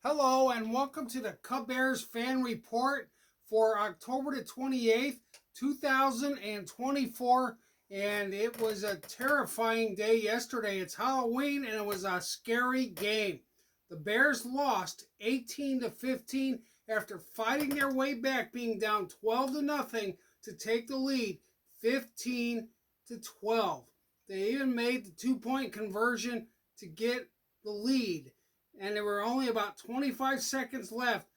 Hello and welcome to the Cubbears fan report for October the 28th, 2024. And it was a terrifying day yesterday. It's Halloween and it was a scary game. The Bears lost 18-15 after fighting their way back, being down 12-0 to take the lead 15-12. They even made the 2-point conversion to get the lead. And there were only about 25 seconds left,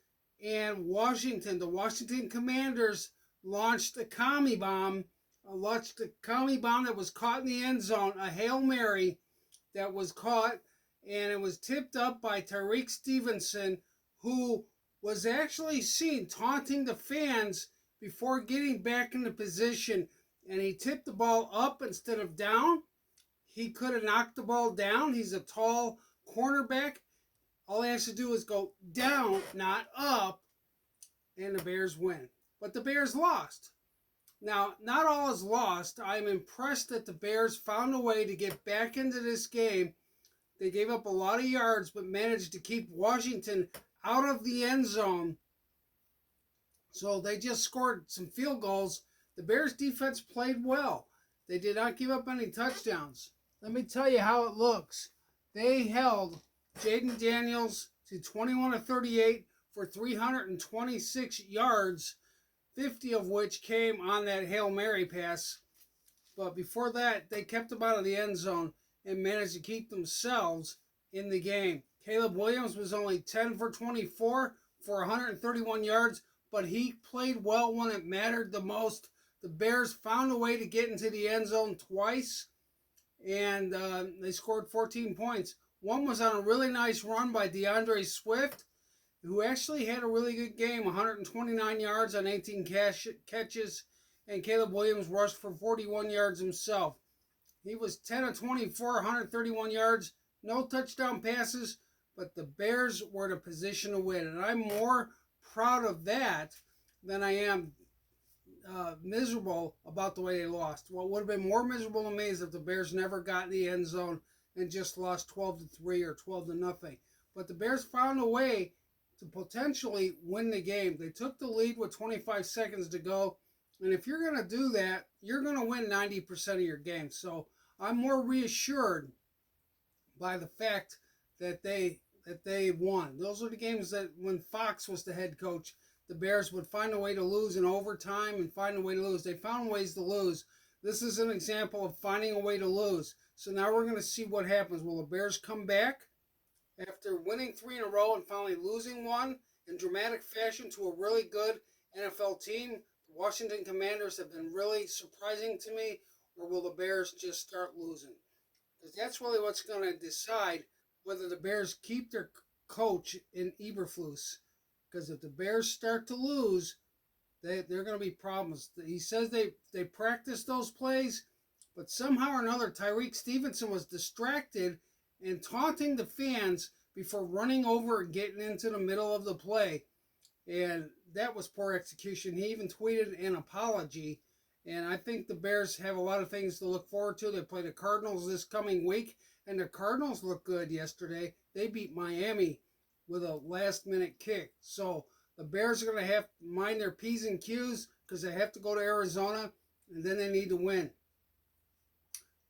and the Washington Commanders, launched a Commie bomb, that was caught in the end zone, a Hail Mary that was caught, and it was tipped up by Tyreek Stevenson, who was actually seen taunting the fans before getting back into position, and he tipped the ball up instead of down. He could have knocked the ball down. He's a tall cornerback. All he has to do is go down, not up, and the Bears win. But the Bears lost. Now, not all is lost. I'm impressed that the Bears found a way to get back into this game. They gave up a lot of yards, but managed to keep Washington out of the end zone. So they just scored some field goals. The Bears defense played well. They did not give up any touchdowns. Let me tell you how it looks. They held Jaden Daniels to 21-38 for 326 yards, 50 of which came on that Hail Mary pass. But before that, they kept them out of the end zone and managed to keep themselves in the game. Caleb Williams was only 10 for 24 for 131 yards, but he played well when it mattered the most. The Bears found a way to get into the end zone twice, and they scored 14 points. One was on a really nice run by DeAndre Swift, who actually had a really good game, 129 yards on 18 catches, and Caleb Williams rushed for 41 yards himself. He was 10 of 24, 131 yards, no touchdown passes, but the Bears were in a position to win. And I'm more proud of that than I am miserable about the way they lost. What would have been more miserable to me is if the Bears never got in the end zone and just lost 12-3 or 12-0. But the Bears found a way to potentially win the game. They took the lead with 25 seconds to go. And if you're going to do that, you're going to win 90% of your games. So I'm more reassured by the fact that they won. Those are the games that when Fox was the head coach, the Bears would find a way to lose in overtime and find a way to lose. They found ways to lose. This is an example of finding a way to lose. So now we're going to see what happens. Will the Bears come back after winning 3 in a row and finally losing one in dramatic fashion to a really good NFL team? The Washington Commanders have been really surprising to me. Or will the Bears just start losing? Because that's really what's going to decide whether the Bears keep their coach in Eberflus. Because if the Bears start to lose, they're going to be problems. He says they practiced those plays, but somehow or another, Tyreek Stevenson was distracted and taunting the fans before running over and getting into the middle of the play. And that was poor execution. He even tweeted an apology. And I think the Bears have a lot of things to look forward to. They play the Cardinals this coming week, and the Cardinals look good yesterday. They beat Miami with a last-minute kick. So the Bears are going to have to mind their P's and Q's because they have to go to Arizona, and then they need to win.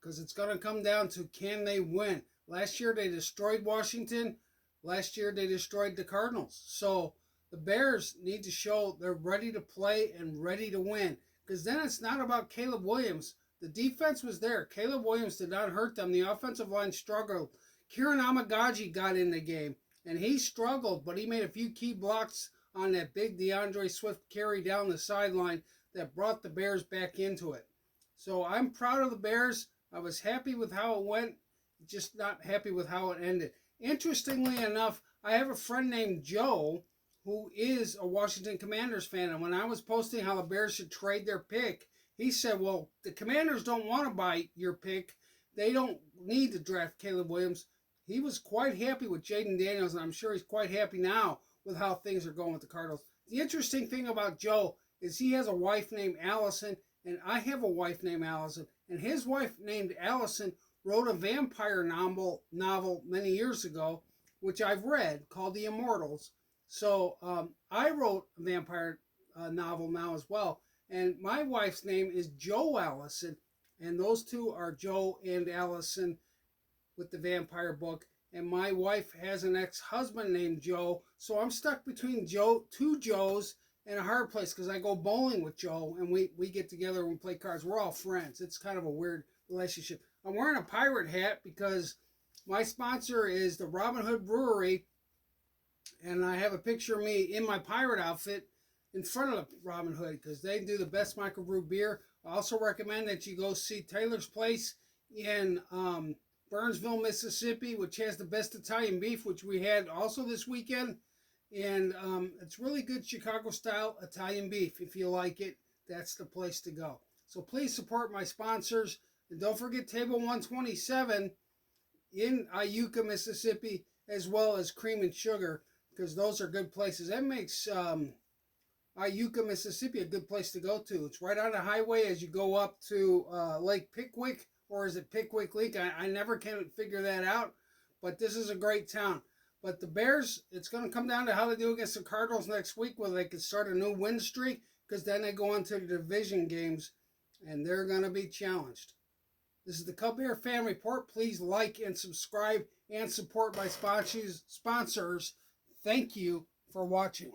Because it's going to come down to, can they win? Last year they destroyed Washington. Last year they destroyed the Cardinals. So the Bears need to show they're ready to play and ready to win. Because then it's not about Caleb Williams. The defense was there. Caleb Williams did not hurt them. The offensive line struggled. Kieran Amagaji got in the game, and he struggled, but he made a few key blocks on that big DeAndre Swift carry down the sideline that brought the Bears back into it. So I'm proud of the Bears. I was happy with how it went, just not happy with how it ended. Interestingly enough, I have a friend named Joe who is a Washington Commanders fan, and when I was posting how the Bears should trade their pick, he said, well, the Commanders don't want to buy your pick. They don't need to draft Caleb Williams. He was quite happy with Jaden Daniels, and I'm sure he's quite happy now with how things are going with the Cardinals. The interesting thing about Joe is he has a wife named Allison, and I have a wife named Allison. And his wife named Allison wrote a vampire novel many years ago, which I've read, called The Immortals. So I wrote a vampire novel now as well. And my wife's name is Jo Allison. And those two are Joe and Allison with the vampire book. And my wife has an ex-husband named Joe. So I'm stuck between two Joes and a hard place because I go bowling with Joe and we get together and we play cards. We're all friends. It's kind of a weird relationship. I'm wearing a pirate hat because my sponsor is the Robin Hood Brewery, and I have a picture of me in my pirate outfit in front of Robin Hood because they do the best microbrew beer. I also recommend that you go see Taylor's Place in Burnsville, Mississippi, which has the best Italian beef, which we had also this weekend. And it's really good Chicago-style Italian beef. If you like it, that's the place to go. So please support my sponsors. And don't forget Table 127 in Iuka, Mississippi, as well as Cream and Sugar, because those are good places. That makes Iuka, Mississippi a good place to go to. It's right on the highway as you go up to Lake Pickwick, or is it Pickwick Lake? I never can figure that out, but this is a great town. But the Bears, it's going to come down to how they do against the Cardinals next week, whether they can start a new win streak, because then they go into the division games, and they're going to be challenged. This is the Cubbear Fan Report. Please like and subscribe and support my sponsors. Thank you for watching.